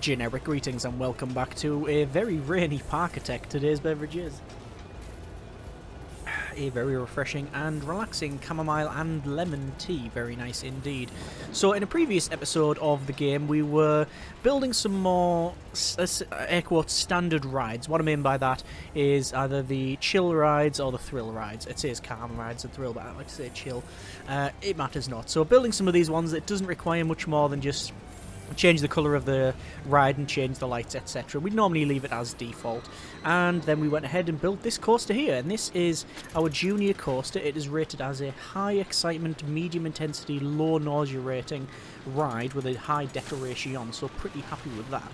Generic greetings and welcome back to a very rainy Parkitect. Today's beverage is a very refreshing and relaxing chamomile and lemon tea. Very nice indeed. So in a previous episode of the game we were building some more air quotes standard rides. What I mean by that is either the chill rides or the thrill rides. It says calm rides and thrill, but I like to say chill. It matters not. So building some of these ones that doesn't require much more than just change the colour of the ride and change the lights, etc. We'd normally leave it as default. And then we went ahead and built this coaster here, and this is our junior coaster. It is rated as a high excitement, medium intensity, low nausea rating ride with a high decoration, so pretty happy with that.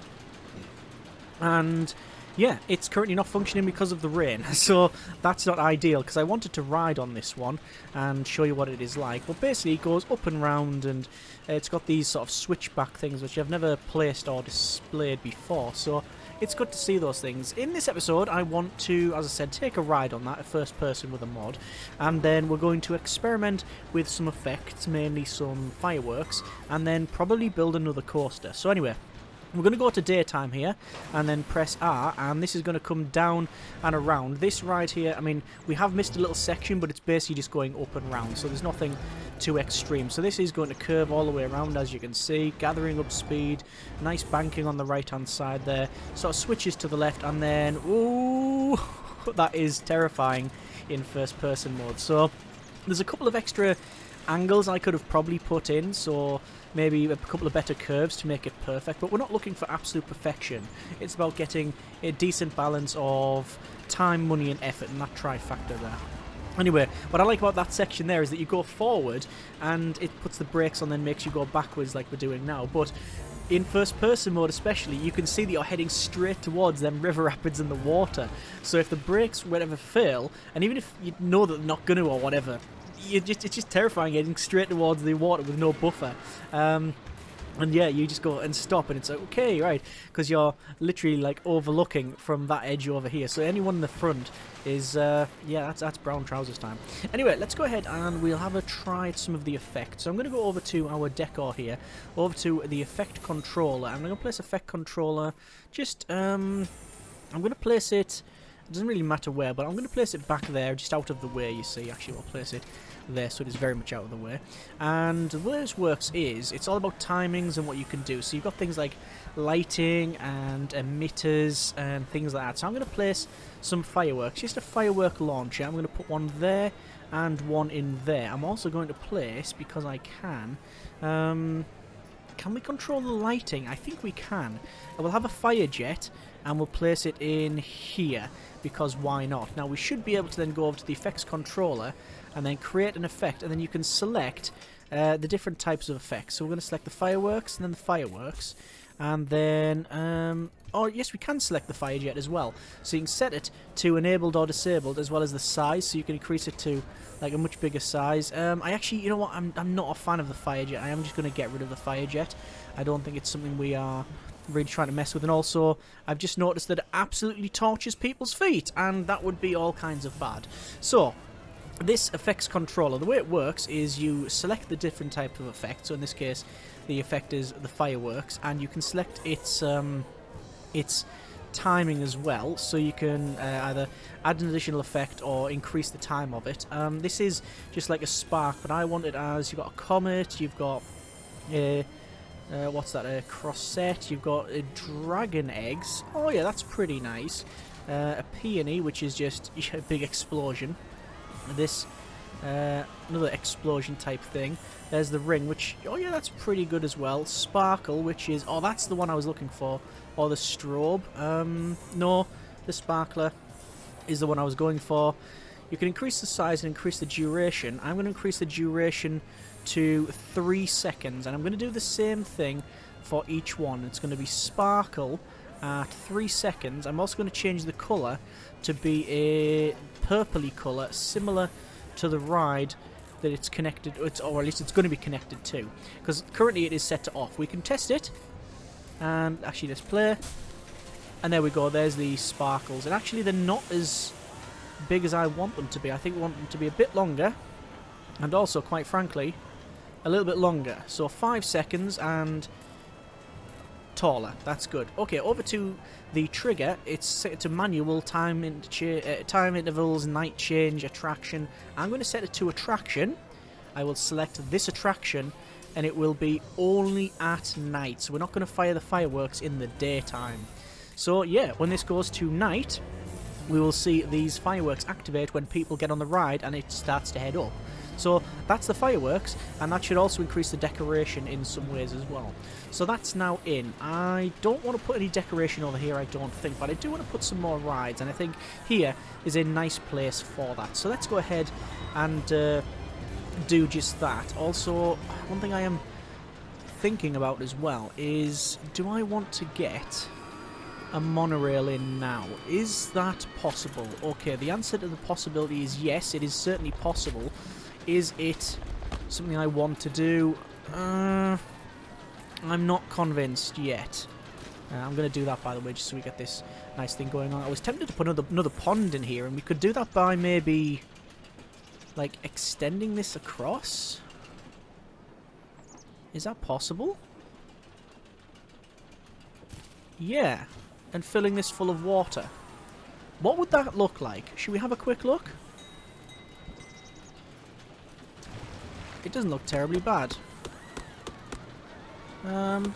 And yeah, it's currently not functioning because of the rain, so that's not ideal, because I wanted to ride on this one and show you what it is like. But basically it goes up and round, and it's got these sort of switchback things which I've never placed or displayed before, so it's good to see those things. In this episode I want to, as I said, take a ride on that, a first person with a mod, and then we're going to experiment with some effects, mainly some fireworks, and then probably build another coaster. So anyway, we're going to go to daytime here and then press R, and this is going to come down and around. This ride here, I mean, we have missed a little section, but it's basically just going up and round, so there's nothing too extreme. So this is going to curve all the way around, as you can see, gathering up speed, nice banking on the right hand side there, sort of switches to the left, and then, ooh, that is terrifying in first person mode. So there's a couple of extra angles I could have probably put in, so maybe a couple of better curves to make it perfect, but we're not looking for absolute perfection. It's about getting a decent balance of time, money and effort, and that trifactor there. Anyway, what I like about that section there is that you go forward and it puts the brakes on, then makes you go backwards like we're doing now, but in first person mode especially, you can see that you're heading straight towards them river rapids in the water. So if the brakes whatever fail, and even if you know that they're not going to or whatever, it's just terrifying heading straight towards the water with no buffer. And yeah, you just go and stop, and it's like, okay, right, because you're literally like overlooking from that edge over here. So anyone in the front is, yeah, that's brown trousers time. Anyway, let's go ahead and we'll have a try at some of the effects. So I'm going to go over to our decor here, over to the effect controller. I'm going to place effect controller, just, I'm going to place it, it doesn't really matter where, but I'm going to place it back there, just out of the way, you see. Actually, we'll place it there, so it is very much out of the way. And the way this works is, it's all about timings and what you can do. So you've got things like lighting and emitters and things like that. So I'm going to place some fireworks, just a firework launcher. I'm going to put one there and one in there. I'm also going to place, because I can we control the lighting? I think we can. We'll have a fire jet and we'll place it in here, because why not? Now we should be able to then go over to the effects controller and then create an effect, and then you can select the different types of effects. So we're going to select the fireworks and then the fireworks, and then oh yes, we can select the fire jet as well. So you can set it to enabled or disabled, as well as the size, so you can increase it to like a much bigger size. I actually, you know what, I'm not a fan of the fire jet. I am just going to get rid of the fire jet. I don't think it's something we are really trying to mess with, and also I've just noticed that it absolutely torches people's feet, and that would be all kinds of bad. So this effects controller, the way it works is you select the different type of effect. So in this case the effect is the fireworks, and you can select its timing as well, so you can either add an additional effect or increase the time of it. This is just like a spark, but I want it as, you've got a comet, you've got a what's that, a crossette, you've got dragon eggs, oh yeah, that's pretty nice, a peony, which is just a big explosion, this another explosion type thing, there's the ring, which, oh yeah, that's pretty good as well, sparkle, which is, oh, that's the one I was looking for, or the strobe, no, the sparkler is the one I was going for. You can increase the size and increase the duration. I'm going to increase the duration to 3 seconds, and I'm going to do the same thing for each one. It's going to be sparkle at 3 seconds. I'm also going to change the colour to be a purpley colour, similar to the ride that it's connected, or at least it's going to be connected to, because currently it is set to off. We can test it, and actually let's play, and there we go, there's the sparkles, and actually they're not as big as I want them to be. I think we want them to be a bit longer, and also, quite frankly, a little bit longer. So 5 seconds, and Taller. That's good. Okay, over to the trigger. It's set to manual, time intervals, night change, attraction. I'm going to set it to attraction. I will select this attraction, and it will be only at night. So we're not going to fire the fireworks in the daytime. So yeah, when this goes to night, we will see these fireworks activate when people get on the ride and it starts to head up. So that's the fireworks, and that should also increase the decoration in some ways as well. So that's now in. I don't want to put any decoration over here, I don't think, but I do want to put some more rides, and I think here is a nice place for that. So let's go ahead and do just that. Also, one thing I am thinking about as well is, do I want to get a monorail in now? Is that possible? Okay, the answer to the possibility is yes, it is certainly possible. Is it something I want to do? I'm not convinced yet. I'm going to do that, by the way, just so we get this nice thing going on. I was tempted to put another pond in here, and we could do that by maybe, like, extending this across? Is that possible? Yeah. And filling this full of water. What would that look like? Should we have a quick look? It doesn't look terribly bad. Not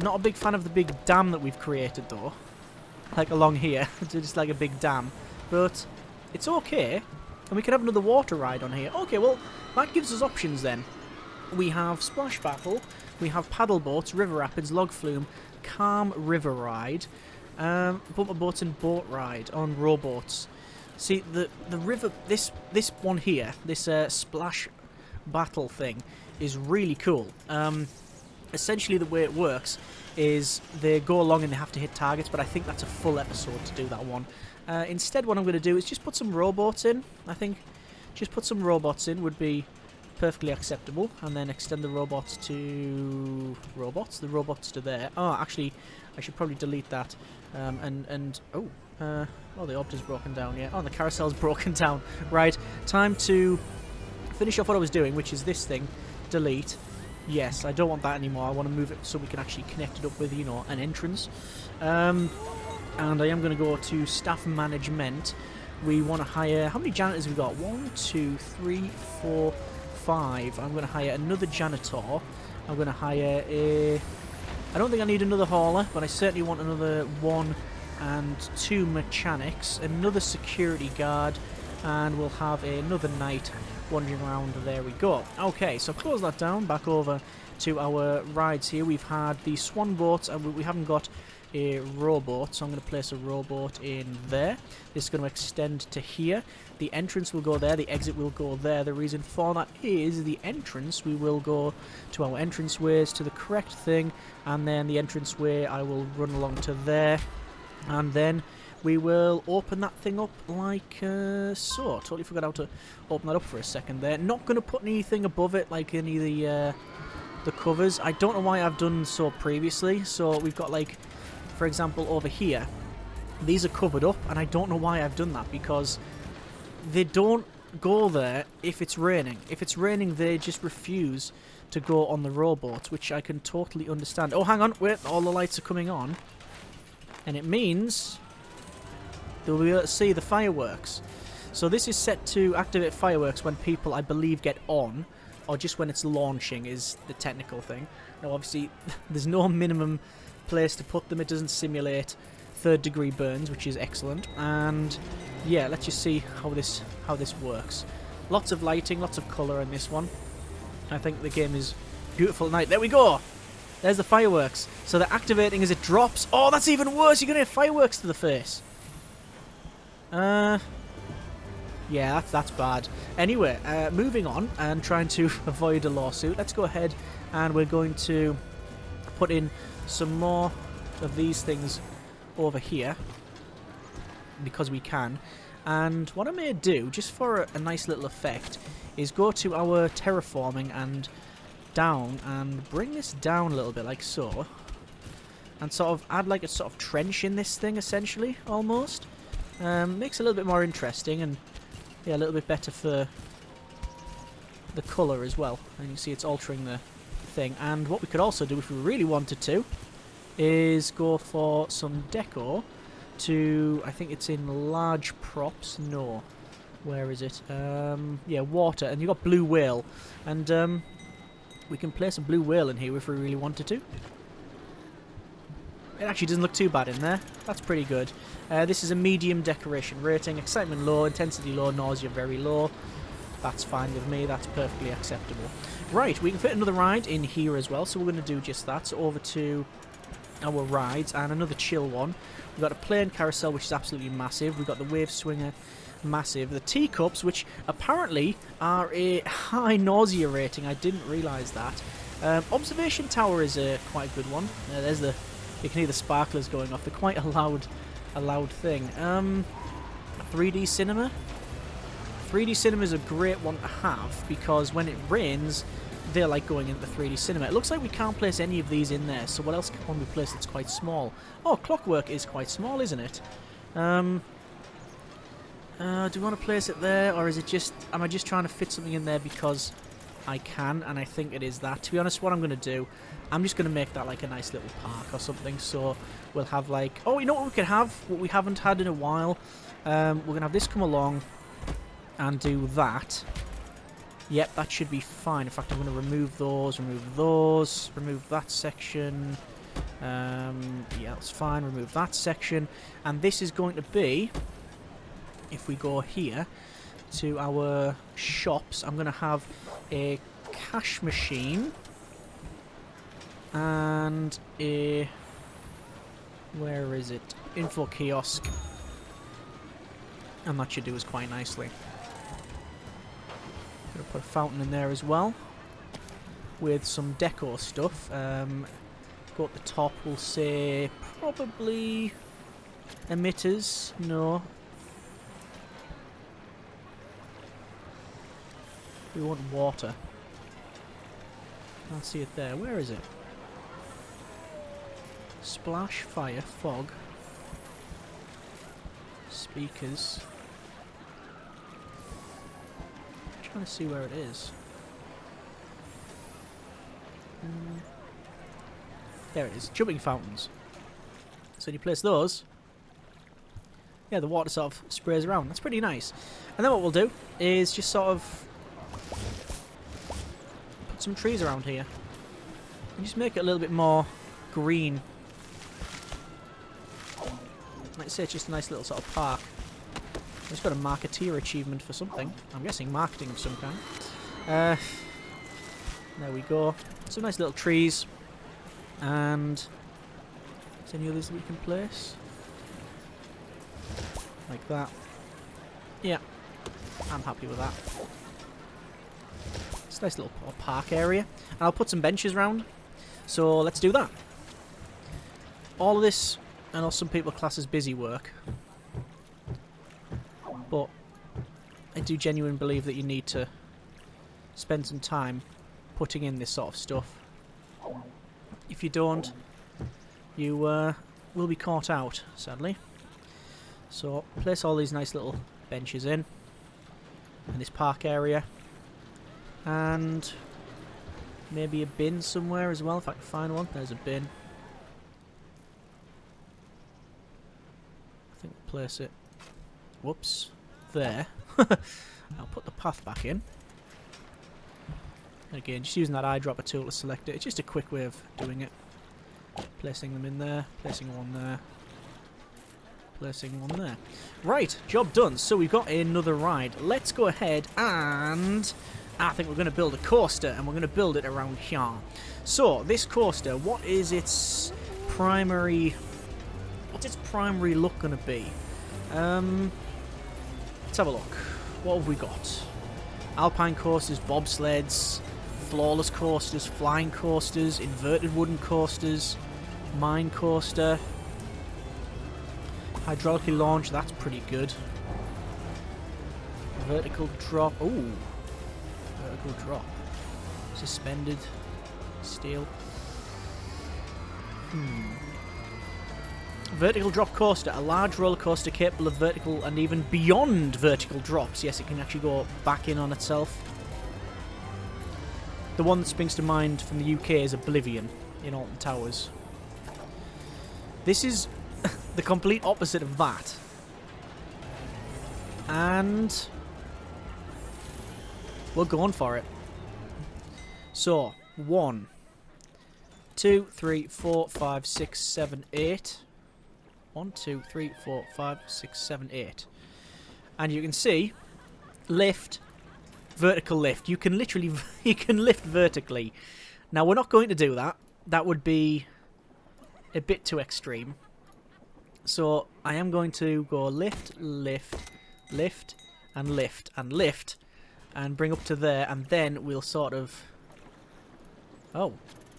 a big fan of the big dam that we've created, though. Like along here. It's just like a big dam. But it's okay. And we can have another water ride on here. Okay, well, that gives us options then. We have Splash Battle. We have paddle boats, river rapids, log flume, calm river ride, bumper boats and boat ride on rowboats. See, the river, this one here, this splash battle thing is really cool. Essentially the way it works is they go along and they have to hit targets, but I think that's a full episode to do that one. Instead, what I'm going to do is just put some rowboats in. I think just put some robots in would be perfectly acceptable, and then extend the robots to the robots to there. Oh, actually, I should probably delete that. Oh, the orb is broken down. Yeah. Oh, the carousel's broken down. Right. Time to finish off what I was doing, which is this thing. Delete. Yes, I don't want that anymore. I want to move it so we can actually connect it up with, you know, an entrance. And I am going to go to staff management. We want to hire. How many janitors have we got? 1, 2, 3, 4, 5. I'm going to hire another janitor. I'm going to hire a... I don't think I need another hauler, but I certainly want another 1 and 2 mechanics, another security guard, and we'll have another knight wandering around. There we go. Okay, so close that down. Back over to our rides here. We've had the swan boats, and we haven't got a rowboat, so I'm going to place a rowboat in there. This is going to extend to here. The entrance will go there, the exit will go there. The reason for that is the entrance, we will go to our entranceways to the correct thing, and then the entranceway I will run along to there, and then we will open that thing up like so. Totally forgot how to open that up for a second there. Not going to put anything above it like any of the covers. I don't know why I've done so previously. So we've got, like, for example, over here, these are covered up, and I don't know why I've done that, because they don't go there if it's raining. If it's raining, they just refuse to go on the rowboats, which I can totally understand. Oh, hang on, wait, all the lights are coming on, and it means they'll be able to see the fireworks. So this is set to activate fireworks when people, I believe, get on, or just when it's launching is the technical thing. Now, obviously, there's no minimum place to put them. It doesn't simulate third-degree burns, which is excellent. And yeah, let's just see how this works. Lots of lighting, lots of colour in this one. I think the game is beautiful at night. There we go! There's the fireworks. So they're activating as it drops. Oh, that's even worse! You're going to have fireworks to the face. Yeah, that's bad. Anyway, moving on and trying to avoid a lawsuit. Let's go ahead and we're going to put in some more of these things over here because we can. And what I may do, just for a nice little effect, is go to our terraforming and down and bring this down a little bit like so, and sort of add like a sort of trench in this thing, essentially, almost. Makes it a little bit more interesting, and yeah, a little bit better for the colour as well. And you can see it's altering the thing. And what we could also do, if we really wanted to, is go for some deco to, I think it's in large props. No. Where is it? Yeah, water. And you've got blue whale. And we can place a blue whale in here if we really wanted to. It actually doesn't look too bad in there. That's pretty good. This is a medium decoration rating. Excitement low, intensity low, nausea very low. That's fine with me. That's perfectly acceptable. Right, we can fit another ride in here as well. So we're going to do just that. So over to our rides and another chill one. We've got a plane carousel, which is absolutely massive. We've got the wave swinger, massive. The teacups, which apparently are a high nausea rating. I didn't realise that. Observation tower is quite a good one. There's the... You can hear the sparklers going off. They're quite a loud thing. 3D cinema. 3D cinema is a great one to have because when it rains, they're like going into the 3D cinema. It looks like we can't place any of these in there. So what else can we place that's quite small? Oh, clockwork is quite small, isn't it? Do we want to place it there, or is it just? Am I just trying to fit something in there because I can? And I think it is that. To be honest, what I'm going to do, I'm just going to make that like a nice little park or something. So we'll have like, oh, you know what we could have? What we haven't had in a while. We're going to have this come along and do that. Yep, that should be fine. In fact, I'm going to remove those, remove that section. Yeah, that's fine. Remove that section. And this is going to be, if we go here to our shops, I'm going to have a cash machine and a, where is it? Info kiosk. And that should do us quite nicely. Gonna put a fountain in there as well with some deco stuff. Go at the top, we'll say probably emitters. No. We want water. Can't see it there. Where is it? Splash, fire, fog, speakers. I'm trying to see where it is. There it is. Jumping fountains. So when you place those, yeah, the water sort of sprays around. That's pretty nice. And then what we'll do is just sort of put some trees around here and just make it a little bit more green. Like I say, it's just a nice little sort of park. It's got a marketeer achievement for something. I'm guessing marketing of some kind. There we go. Some nice little trees. And is there any others that we can place? Like that. Yeah, I'm happy with that. It's a nice little park area. And I'll put some benches around. So let's do that. All of this, I know some people class as busy work, but I do genuinely believe that you need to spend some time putting in this sort of stuff. If you don't, you will be caught out, sadly. So place all these nice little benches in this park area, and maybe a bin somewhere as well if I can find one. There's a bin. I think we'll place it, whoops, there. I'll put the path back in. And again, just using that eyedropper tool to select it. It's just a quick way of doing it. Placing them in there, placing one there, placing one there. Right, job done. So we've got another ride. Let's go ahead and I think we're going to build a coaster, and we're going to build it around here. So this coaster, what is its primary? What's its primary look going to be? Let's have a look. What have we got? Alpine coasters, bobsleds, flawless coasters, flying coasters, inverted wooden coasters, mine coaster, hydraulically launched, that's pretty good. Vertical drop, ooh, vertical drop, suspended, steel. Vertical drop coaster, a large roller coaster capable of vertical and even beyond vertical drops. Yes, it can actually go back in on itself. The one that springs to mind from the UK is Oblivion in Alton Towers. This is the complete opposite of that. And we're going for it. So, 1, 2, 3, 4, 5, 6, 7, 8. 1, 2, 3, 4, 5, 6, 7, 8. And you can see, lift, vertical lift. You can literally, you can lift vertically. Now, we're not going to do that. That would be a bit too extreme. So, I am going to go lift, lift, lift, and lift, and lift, and bring up to there, and then we'll sort of... Oh,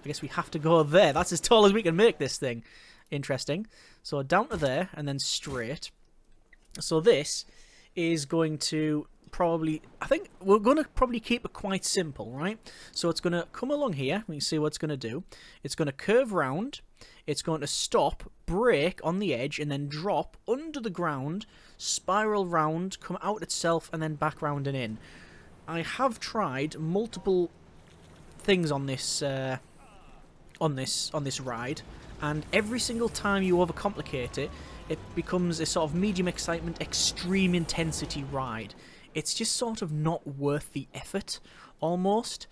I guess we have to go there. That's as tall as we can make this thing. Interesting. So, down to there, and then straight. So, this is going to probably... I think we're going to probably keep it quite simple, right? So, it's going to come along here. We can see what it's going to do. It's going to curve round. It's going to stop, break on the edge, and then drop under the ground, spiral round, come out itself, and then back round and in. I have tried multiple things on this ride, and every single time you overcomplicate it, it becomes a sort of medium excitement, extreme intensity ride. It's just sort of not worth the effort, almost.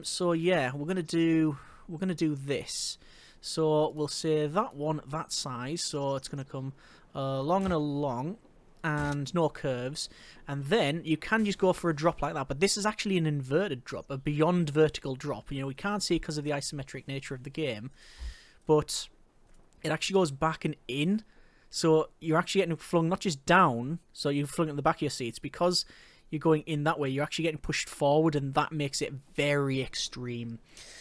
So yeah, we're gonna do this. So we'll say that one, that size, so it's going to come along and along, and no curves. And then you can just go for a drop like that, but this is actually an inverted drop, a beyond vertical drop. You know, we can't see it because of the isometric nature of the game, but it actually goes back and in, so you're actually getting flung not just down, so you're flung at the back of your seats, because you're going in that way, you're actually getting pushed forward, and that makes it very extreme.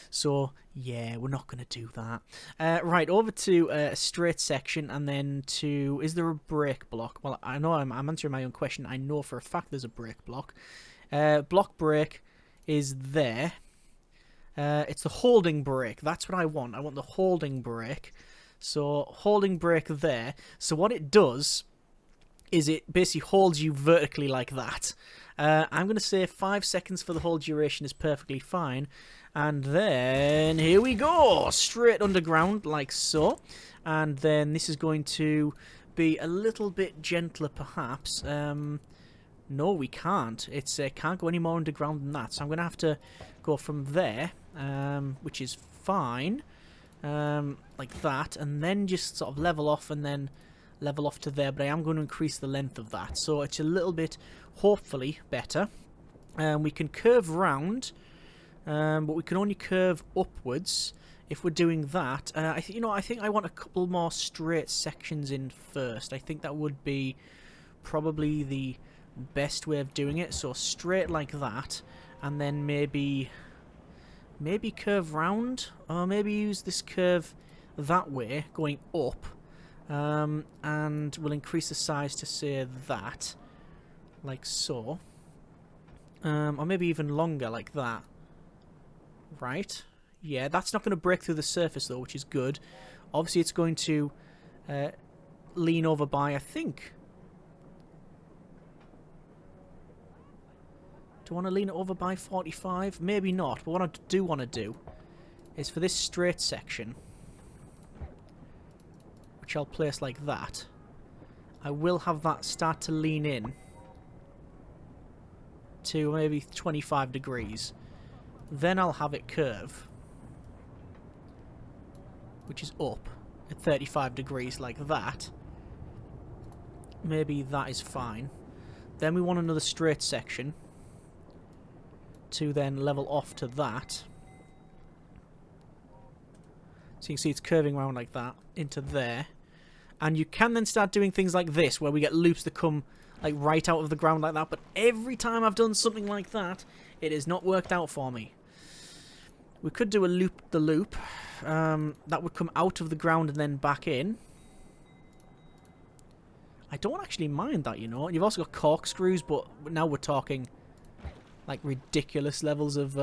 So, yeah, we're not going to do that. Right, over to a straight section, and then to... Is there a brake block? Well, I know I'm answering my own question. I know for a fact there's a brake block. Block brake is there. It's the holding brake. That's what I want. I want the holding brake. So, holding brake there. So, what it does is it basically holds you vertically like that. I'm going to say 5 seconds for the whole duration is perfectly fine. And then, here we go! Straight underground, like so. And then this is going to be a little bit gentler, perhaps. No, we can't. It can't go any more underground than that. So I'm going to have to go from there, which is fine. Like that. And then just sort of level off, and then level off to there. But I am going to increase the length of that. So it's a little bit, hopefully, better. We can curve round. But we can only curve upwards if we're doing that. I think I want a couple more straight sections in first. I think that would be probably the best way of doing it. So straight like that, and then maybe curve round, or maybe use this curve that way, going up, and we'll increase the size to say that, like so, or maybe even longer like that. Right, yeah, that's not going to break through the surface though, which is good. Obviously it's going to lean over by, I think... Do I want to lean it over by 45? Maybe not, but what I do want to do is for this straight section, which I'll place like that, I will have that start to lean in to maybe 25 degrees. Then I'll have it curve, which is up at 35 degrees like that. Maybe that is fine. Then we want another straight section to then level off to that. So you can see it's curving around like that into there. And you can then start doing things like this, where we get loops that come like right out of the ground like that. But every time I've done something like that, it has not worked out for me. We could do a loop-the-loop. That would come out of the ground and then back in. I don't actually mind that, you know. You've also got corkscrews, but now we're talking like ridiculous levels of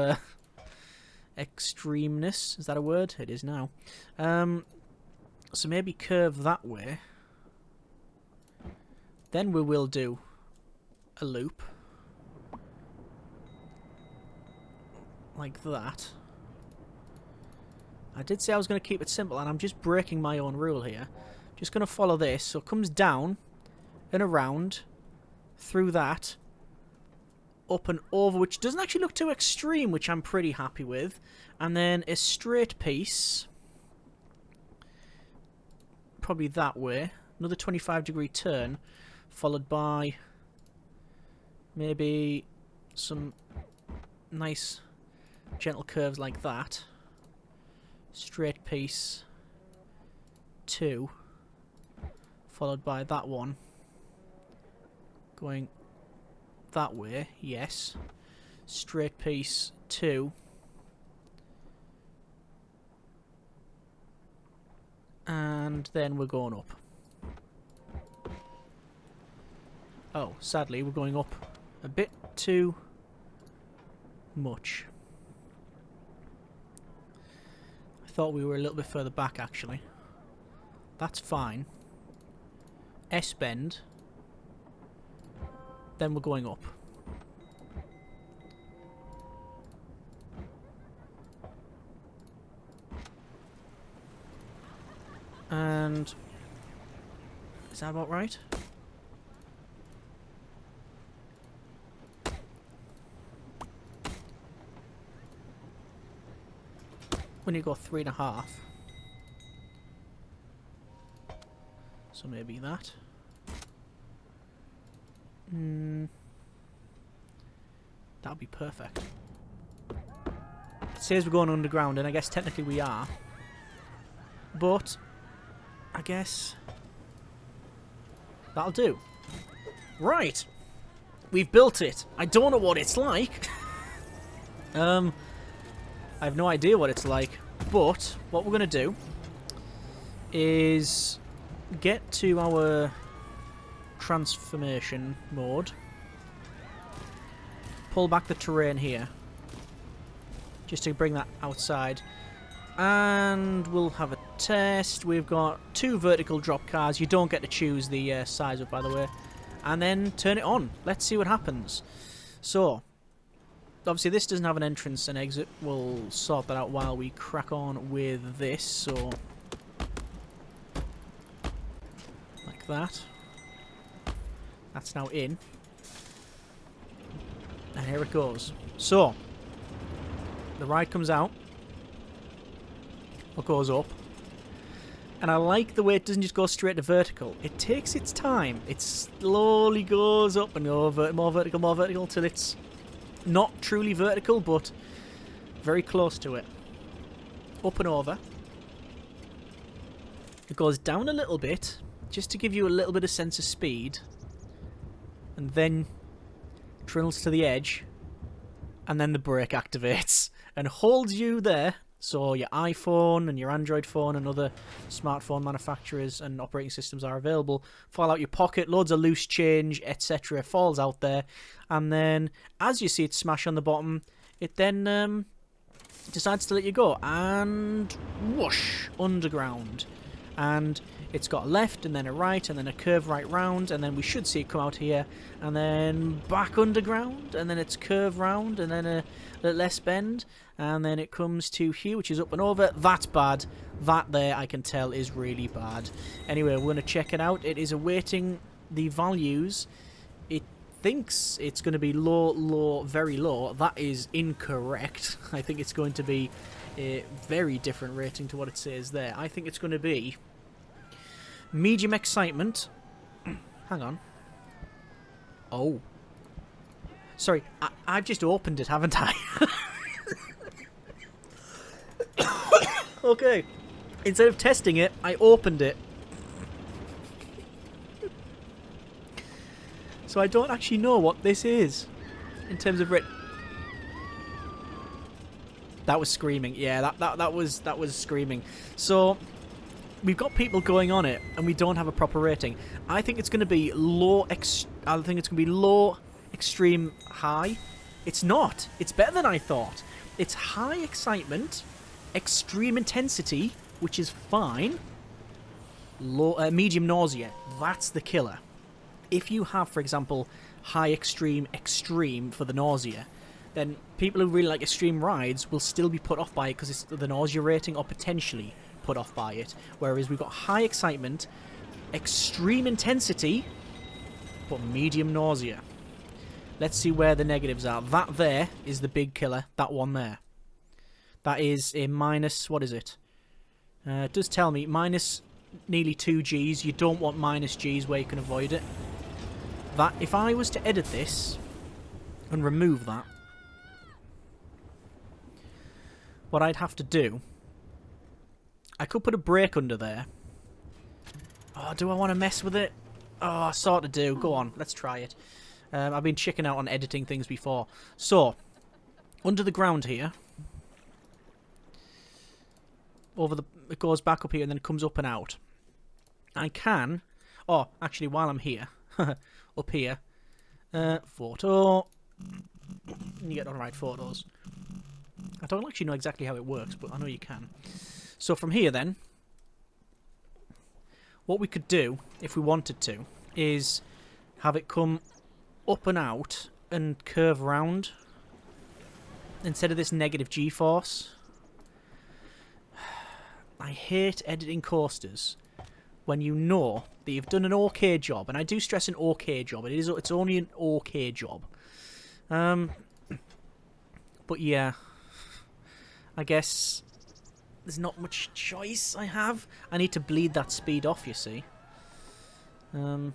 extremeness. Is that a word? It is now. So maybe curve that way. Then we will do a loop. like that. I did say I was going to keep it simple, and I'm just breaking my own rule here. Just going to follow this. So it comes down and around, through that, up and over, which doesn't actually look too extreme, which I'm pretty happy with. And then a straight piece, probably that way. Another 25-degree turn, followed by maybe some nice gentle curves like that. Straight piece 2, followed by that one going that way, yes. Straight piece 2, and then we're going up. Oh, sadly we're going up a bit too much. I thought we were a little bit further back, actually. That's fine. S-bend. Then we're going up. And... is that about right? When you go 3.5. So maybe that. That would be perfect. It says we're going underground, and I guess technically we are. But I guess that'll do. Right. We've built it. I don't know what it's like. I have no idea what it's like, but what we're going to do is get to our transformation mode, pull back the terrain here, just to bring that outside, and we'll have a test. We've got 2 vertical drop cars. You don't get to choose the size of, by the way, and then turn it on. Let's see what happens. So obviously this doesn't have an entrance and exit. We'll sort that out while we crack on with this. So like that. That's now in. And here it goes. So the ride comes out. Or goes up. And I like the way it doesn't just go straight to vertical. It takes its time. It slowly goes up and over, more vertical, till it's not truly vertical, but very close to it. Up and over. It goes down a little bit, just to give you a little bit of sense of speed. And then drills to the edge. And then the brake activates. And holds you there. So your iPhone and your Android phone and other smartphone manufacturers and operating systems are available. Fall out your pocket, loads of loose change, etc. falls out there. And then, as you see it smash on the bottom, it then decides to let you go. And whoosh, underground. And it's got a left and then a right and then a curve right round. And then we should see it come out here. And then back underground. And then it's curve round and then a little less bend. And then it comes to here, which is up and over. That's bad. That there, I can tell, is really bad. Anyway, we're going to check it out. It is awaiting the values. It thinks it's going to be low, low, very low. That is incorrect. I think it's going to be a very different rating to what it says there. I think it's going to be medium excitement. Hang on. Oh. Sorry, I've just opened it, haven't I? Okay, instead of testing it, I opened it. So I don't actually know what this is in terms of That was screaming. Yeah, that was screaming. So we've got people going on it, and we don't have a proper rating. I think it's going to be low. I think it's going to be low, extreme, high. It's not. It's better than I thought. It's high excitement. Extreme intensity, which is fine. Low, medium nausea. That's the killer. If you have, for example, high extreme for the nausea, then people who really like extreme rides will still be put off by it because it's the nausea rating, or potentially put off by it. Whereas we've got high excitement, extreme intensity, but medium nausea. Let's see where the negatives are. That there is the big killer, that one there. That is a minus, what is it? It does tell me minus nearly 2 Gs. You don't want minus Gs where you can avoid it. That, if I was to edit this and remove that, what I'd have to do, I could put a brake under there. Oh, do I want to mess with it? Oh, I sort of do. Go on, let's try it. I've been chicking out on editing things before. So, under the ground here, it goes back up here and then it comes up and out. I can, oh, actually, while I'm here, up here, photo, and you get all the right photos. I don't actually know exactly how it works, but I know you can. So from here then, what we could do, if we wanted to, is have it come up and out and curve round instead of this negative G-force. I hate editing coasters when you know that you've done an okay job, and I do stress an okay job. It's only an okay job. But yeah, I guess there's not much choice I have. I need to bleed that speed off, you see. But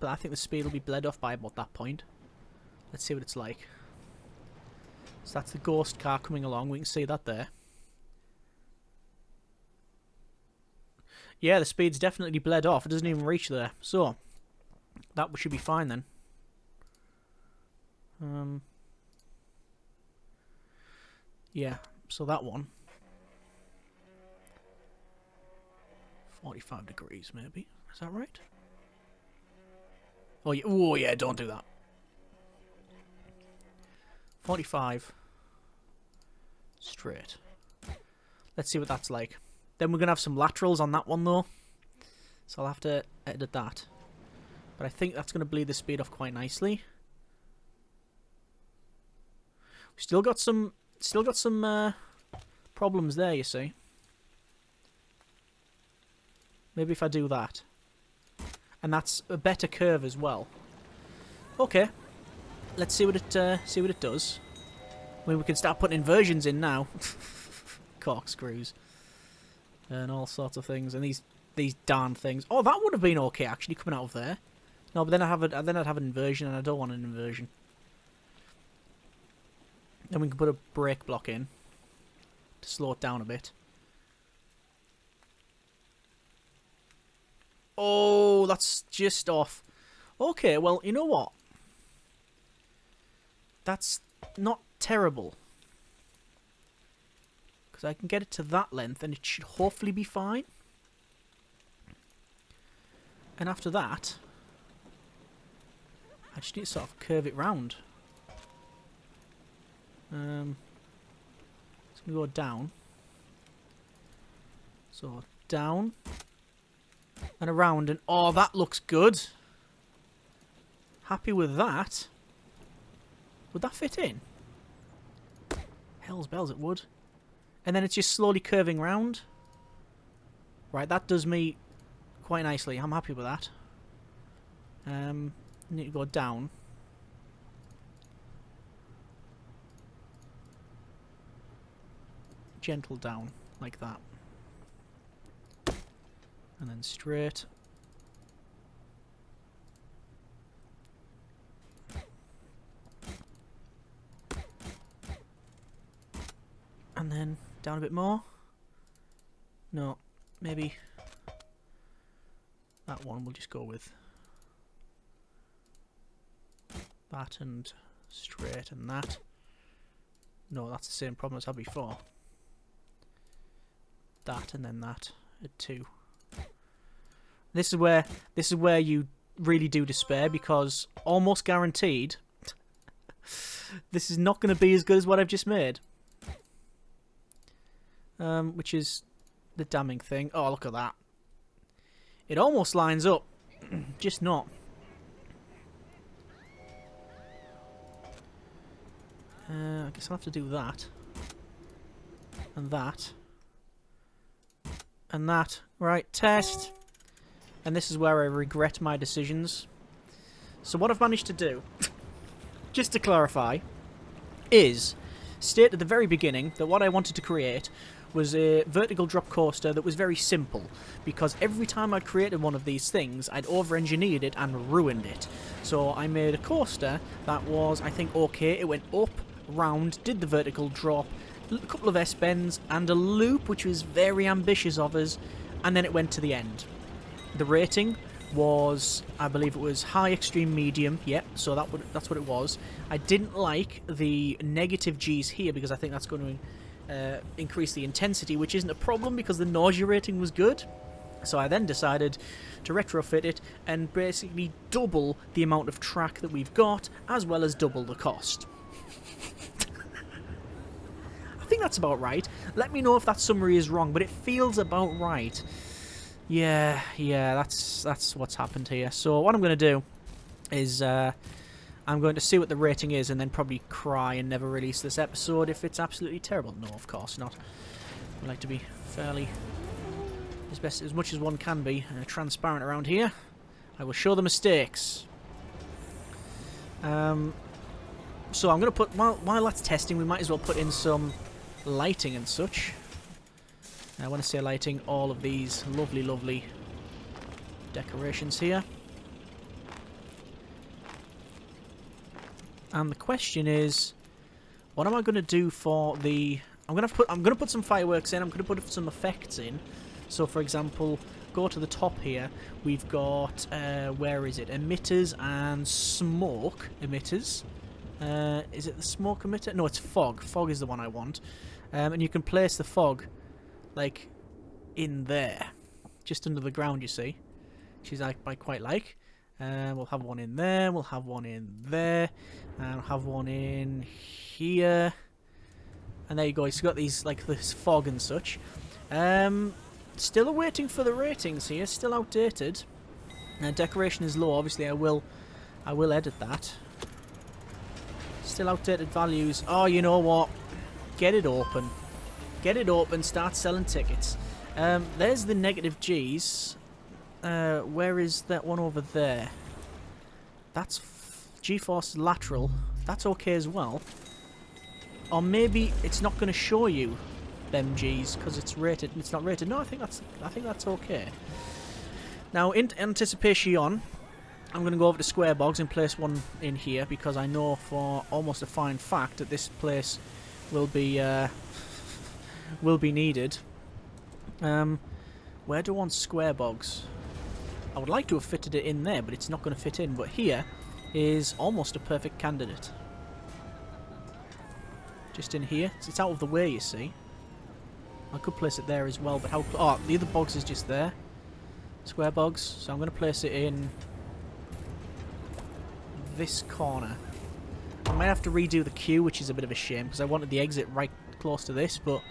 I think the speed will be bled off by about that point. Let's see what it's like. So that's the ghost car coming along. We can see that there. Yeah, the speed's definitely bled off. It doesn't even reach there. So, that should be fine then. Yeah, so that one. 45 degrees maybe. Is that right? Oh yeah, don't do that. 45 straight. Let's see what that's like. Then we're going to have some laterals on that one though, so I'll have to edit that. But I think that's going to bleed the speed off quite nicely. We've still got some problems there, you see. Maybe if I do that. And that's a better curve as well. Okay. Let's see what it does. I mean, we can start putting inversions in now. Corkscrews. And all sorts of things. And these darn things. Oh, that would have been okay, actually, coming out of there. No, but then I'd have an inversion, and I don't want an inversion. Then we can put a brake block in to slow it down a bit. Oh, that's just off. Okay, well, you know what? That's not terrible. Because I can get it to that length and it should hopefully be fine. And after that, I just need to sort of curve it round. It's going to go down. So, down. And around, and oh, that looks good. Happy with that. Would that fit in? Hell's bells, it would. And then it's just slowly curving round. Right, that does me quite nicely. I'm happy with that. Need to go down. Gentle down, like that. And then straight. And then down a bit more. No, maybe that one we'll just go with. That and straight and that. No, that's the same problem as I had before. That and then that at 2. This is where you really do despair, because almost guaranteed this is not going to be as good as what I've just made. Which is the damning thing. Oh, look at that. It almost lines up. Just not. I guess I'll have to do that. And that. And that. Right, test. And this is where I regret my decisions. So what I've managed to do, just to clarify, is state at the very beginning that what I wanted to create was a vertical drop coaster that was very simple, because every time I'd created one of these things, I'd over-engineered it and ruined it. So I made a coaster that was, I think, okay. It went up, round, did the vertical drop, a couple of S-bends, and a loop, which was very ambitious of us, and then it went to the end. The rating was, I believe it was high, extreme, medium. Yep, so that's what it was. I didn't like the negative G's here because I think that's going to increase the intensity, which isn't a problem because the nausea rating was good. So I then decided to retrofit it and basically double the amount of track that we've got, as well as double the cost. I think that's about right. Let me know if that summary is wrong, but it feels about right. Yeah, that's what's happened here. So what I'm going to do is I'm going to see what the rating is and then probably cry and never release this episode if it's absolutely terrible. No, of course not. I like to be fairly, as much as one can be, transparent around here. I will show the mistakes. So I'm going to put, while that's testing, we might as well put in some lighting and such. I want to say lighting, all of these lovely, lovely decorations here. And the question is, what am I going to do for the? I'm going to put some fireworks in. I'm going to put some effects in. So, for example, go to the top here. We've got where is it? Emitters and smoke emitters. Is it the smoke emitter? No, it's fog. Fog is the one I want. And you can place the fog like in there, just under the ground, you see, which is I quite like. We'll have one in there, we'll have one in there, and we'll have one in here, and there you go. It's got these, like, this fog and such. Still awaiting for the ratings here, still outdated. Decoration is low, obviously I will edit that. Still outdated values. Oh, you know what, get it open. Get it open, start selling tickets. There's the negative G's. Where is that one over there? That's G-force lateral. That's okay as well. Or maybe it's not going to show you them G's because it's rated. It's not rated. No, I think that's okay. Now, in anticipation, I'm going to go over to Square Bogs and place one in here because I know for almost a fine fact that this place will be needed. Where do I want Square Bogs? I would like to have fitted it in there, but it's not going to fit in. But here is almost a perfect candidate. Just in here. It's out of the way, you see. I could place it there as well, but how... Oh, the other bogs is just there. Square Bogs. So I'm going to place it in this corner. I might have to redo the queue, which is a bit of a shame, because I wanted the exit right close to this, but...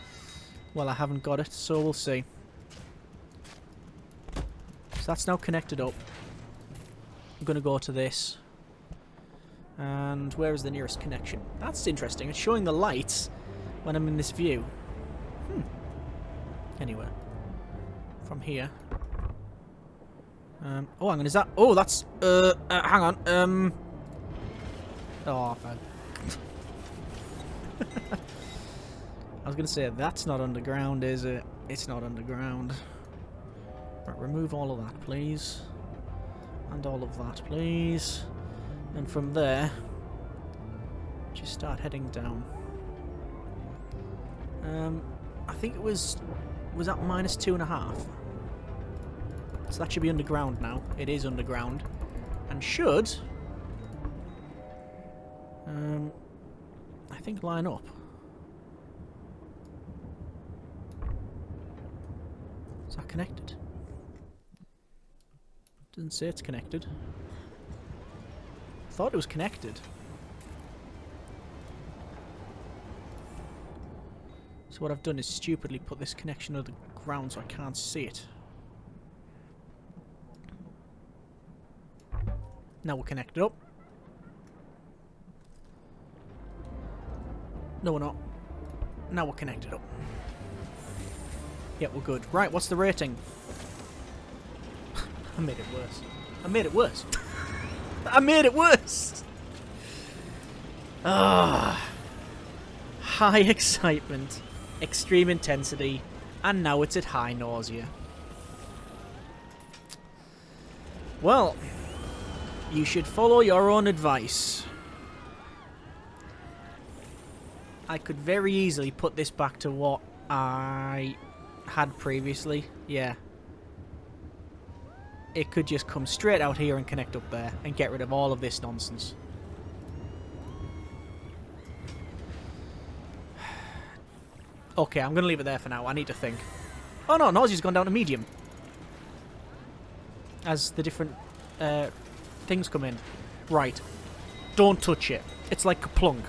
Well, I haven't got it, so we'll see. So that's now connected up. I'm going to go to this. And where is the nearest connection? That's interesting. It's showing the lights when I'm in this view. Anyway. From here. Oh, hang on. Is that... Oh, that's... hang on. Oh, man. I was going to say, that's not underground, is it? It's not underground. Right, remove all of that, please. And all of that, please. And from there, just start heading down. I think it was that -2.5? So that should be underground now. It is underground. And should... I think line up. Is that connected? Doesn't say it's connected. Thought it was connected. So what I've done is stupidly put this connection under the ground so I can't see it. Now we're connected up. No, we're not. Now we're connected up. Yeah, we're good. Right, what's the rating? I made it worse. I made it worse. I made it worse! Ah. High excitement, extreme intensity, and now it's at high nausea. Well, you should follow your own advice. I could very easily put this back to what I had previously. Yeah. It could just come straight out here and connect up there and get rid of all of this nonsense. Okay, I'm going to leave it there for now. I need to think. Oh no, nausea's gone down to medium. As the different things come in. Right. Don't touch it. It's like a plunk.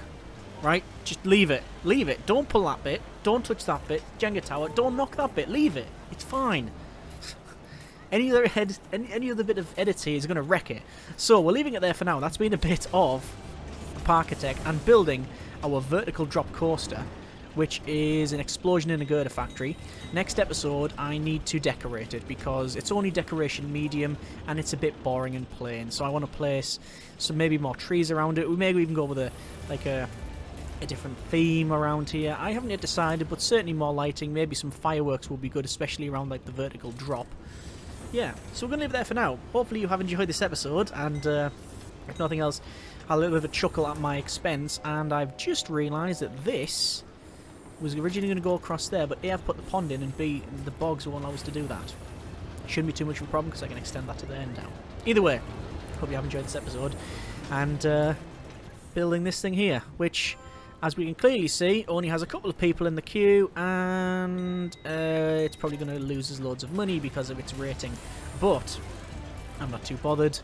Right? Just leave it. Leave it. Don't pull that bit. Don't touch that bit. Jenga tower. Don't knock that bit. Leave it. It's fine. Any other bit of edit here is going to wreck it. So we're leaving it there for now. That's been a bit of Parkitect and building our vertical drop coaster, which is an explosion in a girder factory. Next episode, I need to decorate it because it's only decoration medium and it's a bit boring and plain. So I want to place some maybe more trees around it. We may even go with a different theme around here. I haven't yet decided, but certainly more lighting. Maybe some fireworks will be good, especially around like the vertical drop. Yeah, so we're going to leave it there for now. Hopefully you have enjoyed this episode, and if nothing else, a little bit of a chuckle at my expense. And I've just realised that this was originally going to go across there, but A, I've put the pond in, and B, the bogs won't allow us to do that. Shouldn't be too much of a problem, because I can extend that to the end now. Either way, hope you have enjoyed this episode, and building this thing here, which, as we can clearly see, only has a couple of people in the queue, and it's probably going to lose us loads of money because of its rating. But I'm not too bothered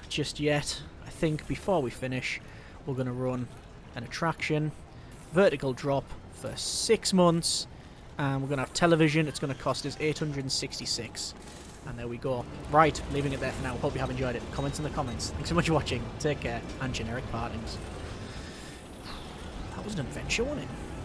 just yet. I think before we finish, we're going to run an attraction, vertical drop, for 6 months, and we're going to have television. It's going to cost us 866. And there we go. Right, leaving it there for now. Hope you have enjoyed it. Comments in the comments. Thanks so much for watching. Take care, and generic partings. That was an adventure, wasn't it?